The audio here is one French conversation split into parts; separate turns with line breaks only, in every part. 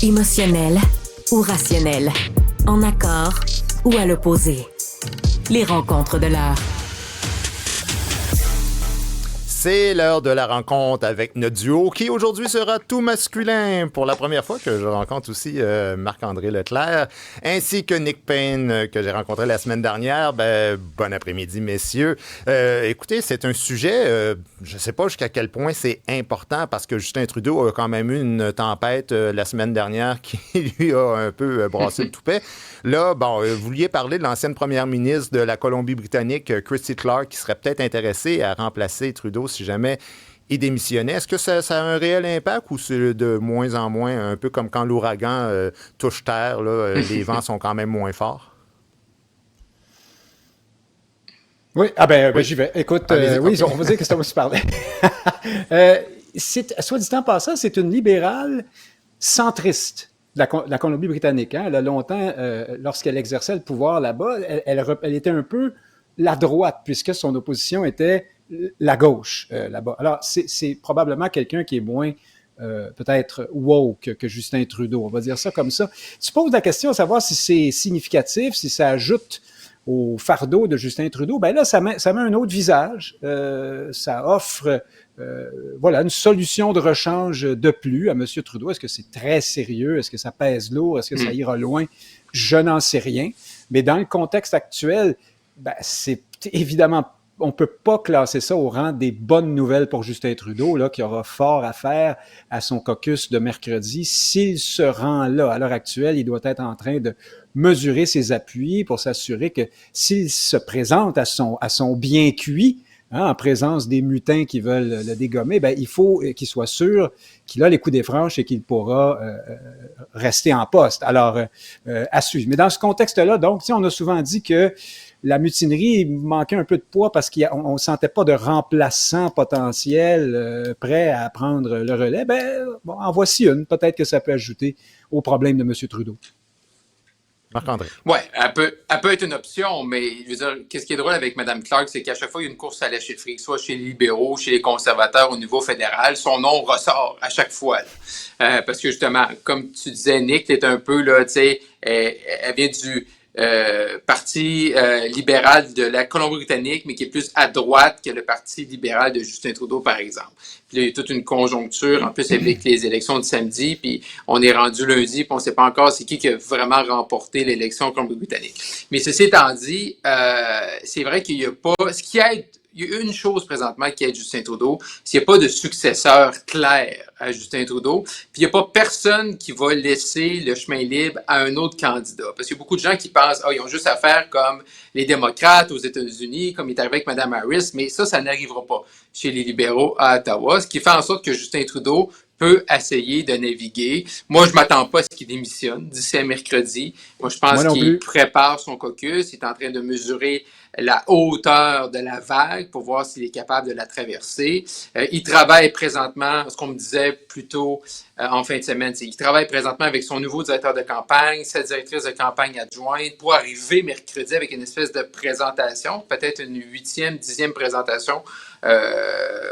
Émotionnel ou rationnel, en accord ou à l'opposé. Les rencontres de l'heure.
C'est l'heure de la rencontre avec notre duo qui aujourd'hui sera tout masculin. Pour la première fois que je rencontre aussi Marc-André Leclerc ainsi que Nick Payne que j'ai rencontré la semaine dernière. Bon après-midi, messieurs. Écoutez, c'est un sujet, je ne sais pas jusqu'à quel point c'est important parce que Justin Trudeau a quand même eu une tempête la semaine dernière qui lui a un peu brassé le toupet. Là, vous vouliez parler de l'ancienne première ministre de la Colombie-Britannique, Christy Clark, qui serait peut-être intéressée à remplacer Trudeau si jamais il démissionnait. Est-ce que ça a un réel impact ou c'est de moins en moins, un peu comme quand l'ouragan touche terre, là, les vents sont quand même moins forts?
Oui, oui. J'y vais. Écoute, oui, on va dire que c'est moi qui parlais. Soit dit en passant, c'est une libérale centriste de la Colombie-Britannique. Hein. Elle a longtemps, lorsqu'elle exerçait le pouvoir là-bas, elle était un peu la droite, puisque son opposition était la gauche là-bas. Alors, c'est probablement quelqu'un qui est moins peut-être woke que Justin Trudeau. On va dire ça comme ça. Tu poses la question à savoir si c'est significatif, si ça ajoute au fardeau de Justin Trudeau. Ben là, ça met un autre visage. Ça offre une solution de rechange de plus à M. Trudeau. Est-ce que c'est très sérieux? Est-ce que ça pèse lourd? Est-ce que ça ira loin? Je n'en sais rien. Mais dans le contexte actuel, c'est évidemment, on ne peut pas classer ça au rang des bonnes nouvelles pour Justin Trudeau, là, qui aura fort à faire à son caucus de mercredi. S'il se rend là, à l'heure actuelle, il doit être en train de mesurer ses appuis pour s'assurer que s'il se présente à son bien cuit, en présence des mutins qui veulent le dégommer, il faut qu'il soit sûr qu'il a les coups des franches et qu'il pourra rester en poste. Alors, à suivre. Mais dans ce contexte-là, donc, on a souvent dit que la mutinerie manquait un peu de poids parce qu'on ne sentait pas de remplaçant potentiel prêt à prendre le relais. En voici une. Peut-être que ça peut ajouter au problème de M. Trudeau.
Marc-André.
Oui, elle peut être une option, mais je veux dire, qu'est-ce qui est drôle avec Mme Clark, c'est qu'à chaque fois, il y a une course à la chefferie, soit chez les libéraux, chez les conservateurs au niveau fédéral, son nom ressort à chaque fois. Parce que justement, comme tu disais, Nick, t'es un peu, là, tu sais, elle vient du parti libéral de la Colombie-Britannique, mais qui est plus à droite que le parti libéral de Justin Trudeau, par exemple. Puis là, il y a toute une conjoncture, en plus avec les élections de samedi, puis on est rendu lundi, puis on ne sait pas encore c'est qui a vraiment remporté l'élection Colombie-Britannique. Mais ceci étant dit, c'est vrai qu'il n'y a pas... Il y a une chose présentement qui aide Justin Trudeau, c'est qu'il n'y a pas de successeur clair à Justin Trudeau, puis il n'y a pas personne qui va laisser le chemin libre à un autre candidat. Parce qu'il y a beaucoup de gens qui pensent, ils ont juste à faire comme les démocrates aux États-Unis, comme il est arrivé avec Mme Harris, mais ça n'arrivera pas chez les libéraux à Ottawa, ce qui fait en sorte que Justin Trudeau peut essayer de naviguer. Moi, je ne m'attends pas à ce qu'il démissionne d'ici à mercredi. Moi, je pense qu'il prépare son caucus, il est en train de mesurer la hauteur de la vague pour voir s'il est capable de la traverser. Il travaille présentement, ce qu'on me disait plus tôt en fin de semaine, c'est qu'il travaille présentement avec son nouveau directeur de campagne, sa directrice de campagne adjointe, pour arriver mercredi avec une espèce de présentation, peut-être une 8e, 10e présentation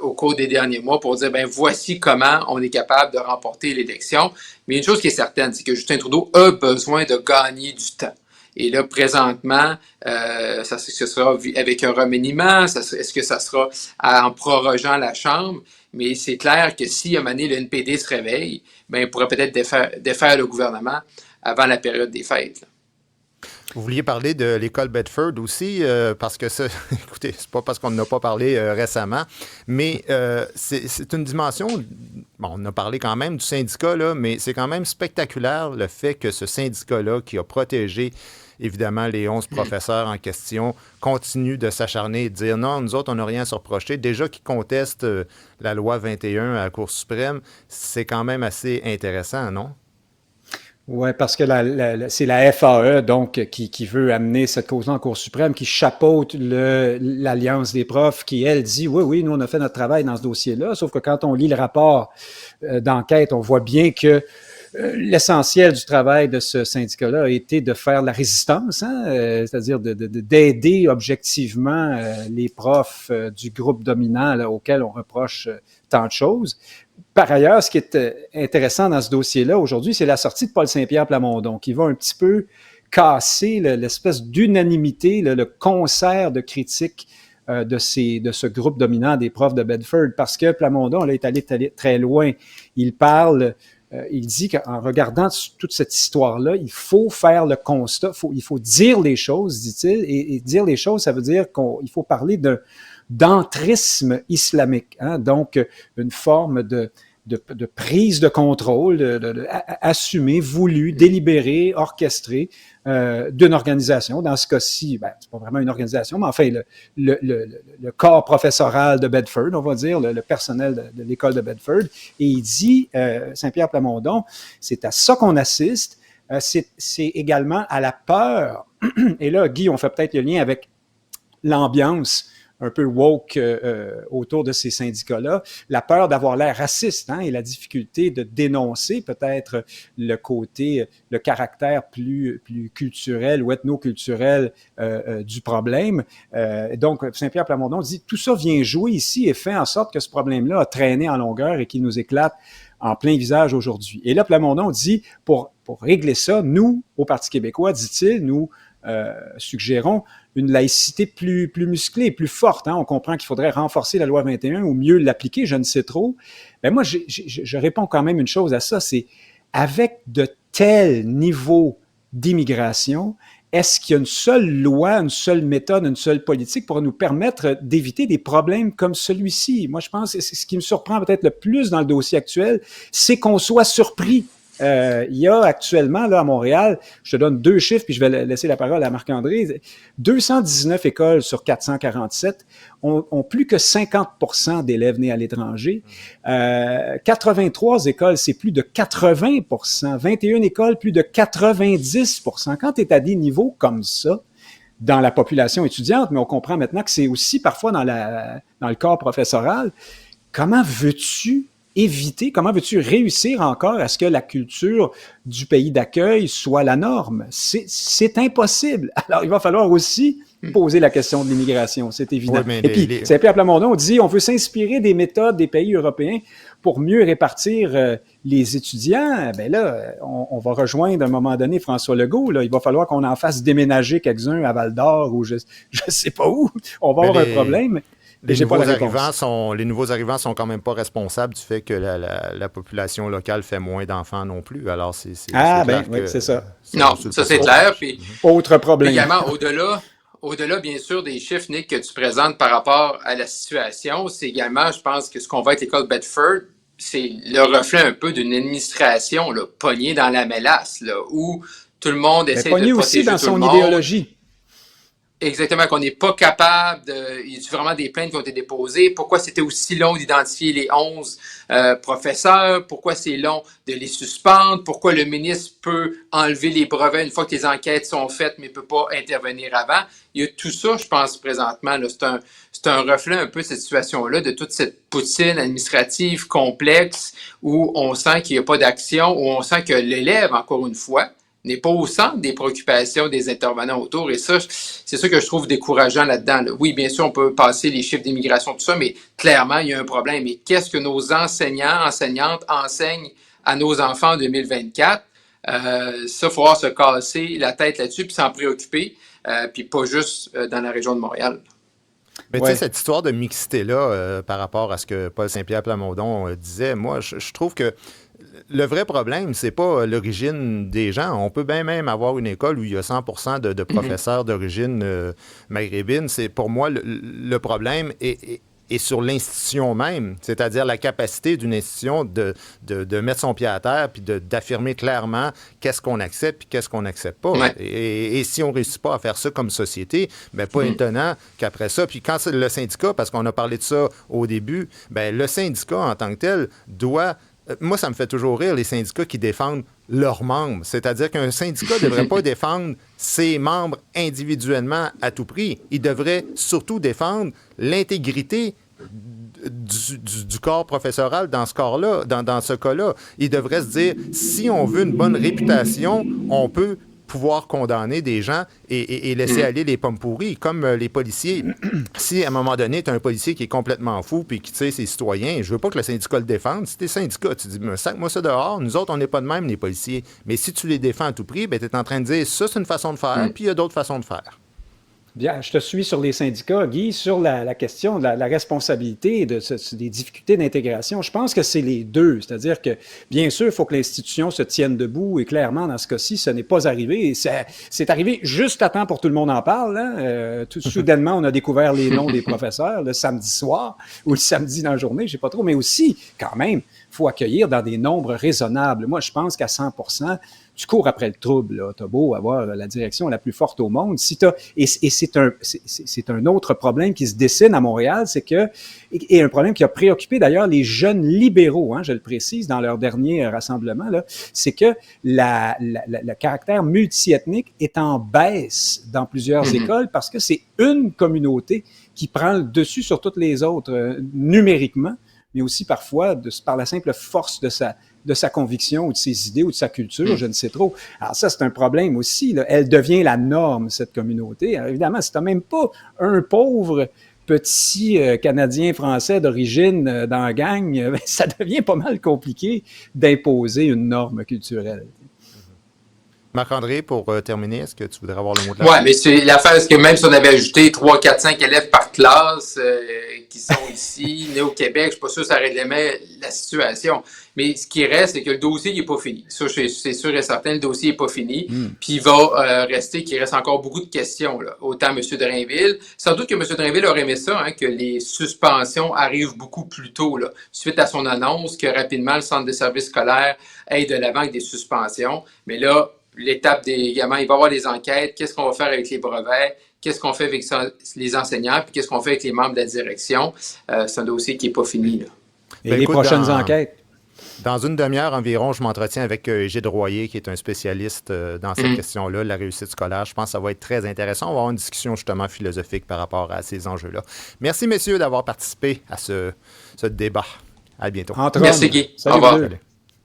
au cours des derniers mois pour dire, voici comment on est capable de remporter l'élection. Mais une chose qui est certaine, c'est que Justin Trudeau a besoin de gagner du temps. Et là, présentement, ce sera avec un remaniement, est-ce que ça sera en prorogeant la Chambre? Mais c'est clair que si à un moment donné, le NPD se réveille, il pourrait peut-être défaire le gouvernement avant la période des fêtes. Là.
Vous vouliez parler de l'école Bedford aussi, parce que ça, écoutez, c'est pas parce qu'on n'en a pas parlé récemment, mais c'est une dimension, on a parlé quand même du syndicat, là, mais c'est quand même spectaculaire le fait que ce syndicat-là, qui a protégé évidemment les 11 professeurs en question, continue de s'acharner et de dire non, nous autres, on n'a rien à se reprocher. Déjà qu'ils contestent la loi 21 à la Cour suprême, c'est quand même assez intéressant, non?
Oui, parce que c'est la FAE, donc, qui veut amener cette cause-là en Cour suprême, qui chapeaute l'Alliance des profs, qui, elle, dit, oui, nous, on a fait notre travail dans ce dossier-là, sauf que quand on lit le rapport d'enquête, on voit bien que l'essentiel du travail de ce syndicat-là a été de faire la résistance, c'est-à-dire d'aider objectivement les profs du groupe dominant là, auquel on reproche tant de choses. Par ailleurs, ce qui est intéressant dans ce dossier-là aujourd'hui, c'est la sortie de Paul Saint-Pierre Plamondon, qui va un petit peu casser l'espèce d'unanimité, le concert de critiques de ce groupe dominant des profs de Bedford, parce que Plamondon là, est allé très loin. Il dit qu'en regardant toute cette histoire-là, il faut faire le constat, il faut dire les choses, dit-il, et dire les choses, ça veut dire qu'il faut parler d'entrisme islamique, hein? Donc une forme de prise de contrôle, assumée, voulue, délibérée, orchestrée d'une organisation. Dans ce cas-ci, c'est pas vraiment une organisation, mais enfin, le corps professoral de Bedford, on va dire, le personnel de l'école de Bedford. Et il dit, Saint-Pierre Plamondon, c'est à ça qu'on assiste. C'est également à la peur. Et là, Guy, on fait peut-être le lien avec l'ambiance un peu woke autour de ces syndicats-là, la peur d'avoir l'air raciste, hein, et la difficulté de dénoncer peut-être le caractère plus culturel ou ethno-culturel du problème. Donc, Saint-Pierre Plamondon dit tout ça vient jouer ici et fait en sorte que ce problème-là a traîné en longueur et qu'il nous éclate en plein visage aujourd'hui. Et là, Plamondon dit, pour régler ça, nous, au Parti québécois, dit-il, nous suggérons une laïcité plus musclée, plus forte. Hein? On comprend qu'il faudrait renforcer la loi 21 ou mieux l'appliquer, je ne sais trop. Ben moi, je réponds quand même une chose à ça, c'est avec de tels niveaux d'immigration, est-ce qu'il y a une seule loi, une seule méthode, une seule politique pour nous permettre d'éviter des problèmes comme celui-ci? Moi, je pense que ce qui me surprend peut-être le plus dans le dossier actuel, c'est qu'on soit surpris. Il y a actuellement, là, à Montréal, je te donne 2 chiffres, puis je vais laisser la parole à Marc-André, 219 écoles sur 447 ont plus que 50% d'élèves nés à l'étranger. 83 écoles, c'est plus de 80%. 21 écoles, plus de 90%. Quand tu es à des niveaux comme ça, dans la population étudiante, mais on comprend maintenant que c'est aussi parfois dans le corps professoral, comment veux-tu réussir encore à ce que la culture du pays d'accueil soit la norme? C'est impossible. Alors, il va falloir aussi poser la question de l'immigration, c'est évident. Ouais, et puis, Saint-Pierre Plamondon dit, on veut s'inspirer des méthodes des pays européens pour mieux répartir les étudiants. Ben là, on va rejoindre à un moment donné François Legault. Là. Il va falloir qu'on en fasse déménager quelques-uns à Val-d'Or ou je sais pas où. On va avoir un problème.
Les nouveaux arrivants sont quand même pas responsables du fait que la population locale fait moins d'enfants non plus. Alors, c'est
ça.
Non, ça c'est clair. Puis,
autre problème.
Également, au-delà, bien sûr, des chiffres, Nick, que tu présentes par rapport à la situation, c'est également, je pense, que ce qu'on va être l'école Bedford, c'est le reflet un peu d'une administration là, pognée dans la mélasse, là, où tout le monde essaie de protéger tout le monde.
Pognée aussi dans son idéologie.
Exactement, qu'on n'est pas capable il y a vraiment des plaintes qui ont été déposées. Pourquoi c'était aussi long d'identifier les 11 professeurs? Pourquoi c'est long de les suspendre? Pourquoi le ministre peut enlever les brevets une fois que les enquêtes sont faites, mais ne peut pas intervenir avant? Il y a tout ça, je pense, présentement. Là, c'est un reflet un peu de cette situation-là, de toute cette poutine administrative complexe où on sent qu'il n'y a pas d'action, où on sent que l'élève, encore une fois, n'est pas au centre des préoccupations des intervenants autour. Et ça, c'est ça que je trouve décourageant là-dedans. Là. Oui, bien sûr, on peut passer les chiffres d'immigration, tout ça, mais clairement, il y a un problème. Et qu'est-ce que nos enseignants, enseignantes enseignent à nos enfants en 2024? Ça, il faut falloir se casser la tête là-dessus, puis s'en préoccuper, puis pas juste dans la région de Montréal.
Mais tu sais, cette histoire de mixité-là, par rapport à ce que Paul Saint-Pierre Plamondon disait, moi, je trouve que le vrai problème, c'est pas l'origine des gens. On peut bien même avoir une école où il y a 100% de professeurs d'origine maghrébine. C'est pour moi le problème est sur l'institution même, c'est-à-dire la capacité d'une institution de mettre son pied à terre puis d'affirmer clairement qu'est-ce qu'on accepte puis qu'est-ce qu'on n'accepte pas. Ouais. Et si on ne réussit pas à faire ça comme société, bien, pas étonnant qu'après ça, puis quand c'est le syndicat, parce qu'on a parlé de ça au début, bien, le syndicat en tant que tel doit... Moi, ça me fait toujours rire, les syndicats qui défendent leurs membres. C'est-à-dire qu'un syndicat ne devrait pas défendre ses membres individuellement à tout prix. Il devrait surtout défendre l'intégrité du corps professoral dans ce corps-là, dans ce cas-là. Il devrait se dire, si on veut une bonne réputation, on peut pouvoir condamner des gens et laisser aller les pommes pourries, comme les policiers. Si, à un moment donné, tu as un policier qui est complètement fou puis qui tire ses citoyens, je veux pas que le syndicat le défende. Si tu es syndicat, tu dis, sac-moi ça dehors, nous autres, on n'est pas de même, les policiers. Mais si tu les défends à tout prix, ben, tu es en train de dire, ça, c'est une façon de faire, puis il y a d'autres façons de faire.
Bien, je te suis sur les syndicats, Guy, sur la question de la responsabilité des difficultés d'intégration. Je pense que c'est les deux. C'est-à-dire que, bien sûr, il faut que l'institution se tienne debout et clairement, dans ce cas-ci, ce n'est pas arrivé. Et c'est arrivé juste à temps pour tout le monde en parle. Hein? Tout soudainement, on a découvert les noms des professeurs le samedi soir ou le samedi dans la journée, je sais pas trop. Mais aussi, quand même, il faut accueillir dans des nombres raisonnables. Moi, je pense qu'à 100%, tu cours après le trouble. Tu as beau avoir la direction la plus forte au monde. Et c'est un autre problème qui se dessine à Montréal, c'est que, et un problème qui a préoccupé d'ailleurs les jeunes libéraux, hein, je le précise, dans leur dernier rassemblement, là, c'est que le caractère multiethnique est en baisse dans plusieurs écoles parce que c'est une communauté qui prend le dessus sur toutes les autres numériquement, mais aussi parfois par la simple force de sa conviction ou de ses idées ou de sa culture, je ne sais trop. Alors ça, c'est un problème aussi. Là. Elle devient la norme, cette communauté. Alors, évidemment, si tu n'as même pas un pauvre petit Canadien français d'origine dans la gang, ça devient pas mal compliqué d'imposer une norme culturelle.
Marc-André, pour terminer, est-ce que tu voudrais avoir le mot de la fin?
Oui, mais c'est l'affaire, est-ce que même si on avait ajouté 3, 4, 5 élèves par classe qui sont ici, nés au Québec, je ne suis pas sûr que ça réglait la situation. Mais ce qui reste, c'est que le dossier n'est pas fini. Ça, c'est sûr et certain, le dossier n'est pas fini. Puis il va rester qu'il reste encore beaucoup de questions. Là. Autant M. Drainville. Sans doute que M. Drainville aurait aimé ça, hein, que les suspensions arrivent beaucoup plus tôt, là, suite à son annonce que rapidement le centre de services scolaires aille de l'avant avec des suspensions. Mais là, l'étape des gamins, il va y avoir des enquêtes. Qu'est-ce qu'on va faire avec les brevets? Qu'est-ce qu'on fait avec les enseignants? Puis qu'est-ce qu'on fait avec les membres de la direction? C'est un dossier qui n'est pas fini. Là.
Et les prochaines enquêtes?
Dans une demi-heure environ, je m'entretiens avec Gilles Royer, qui est un spécialiste dans cette question-là, la réussite scolaire. Je pense que ça va être très intéressant. On va avoir une discussion justement philosophique par rapport à ces enjeux-là. Merci, messieurs, d'avoir participé à ce débat. À bientôt.
Merci, Guy.
Salut,
au revoir.
Salut.